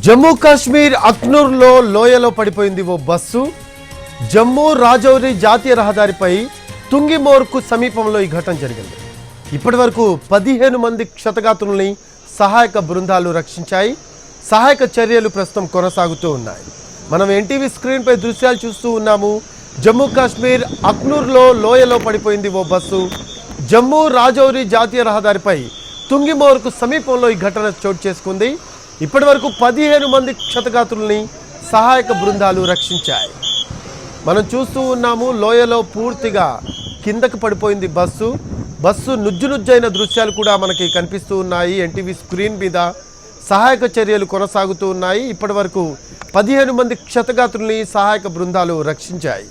జమ్మూ కాశ్మీర్ అఖ్నూర్లో లోయలో పడిపోయింది ఓ బస్సు. జమ్మూ రాజౌరి జాతీయ రహదారిపై తుంగిమోర్కు సమీపంలో ఈ ఘటన జరిగింది. ఇప్పటి వరకు 15 మంది క్షతగాత్రుల్ని సహాయక బృందాలు రక్షించాయి. సహాయక చర్యలు ప్రస్తుతం కొనసాగుతూ ఉన్నాయి. మనం ఎన్టీవీ స్క్రీన్పై దృశ్యాలు చూస్తూ ఉన్నాము. జమ్మూ కాశ్మీర్ అఖ్నూర్లో లోయలో పడిపోయింది ఓ బస్సు. జమ్మూ రాజౌరి జాతీయ రహదారిపై తుంగిమోర్కు సమీపంలో ఈ ఘటన చోటు చేసుకుంది. ఇప్పటి వరకు 15 మంది క్షతగాత్రుల్ని సహాయక బృందాలు రక్షించాయి. మనం చూస్తూ ఉన్నాము, లోయలో పూర్తిగా కిందకు పడిపోయింది బస్సు నుజ్జునుజ్జైన దృశ్యాలు కూడా మనకి కనిపిస్తూ ఉన్నాయి. ఎన్టీవీ స్క్రీన్ మీద సహాయక చర్యలు కొనసాగుతూ ఉన్నాయి. ఇప్పటి వరకు 15 మంది క్షతగాత్రుల్ని సహాయక బృందాలు రక్షించాయి.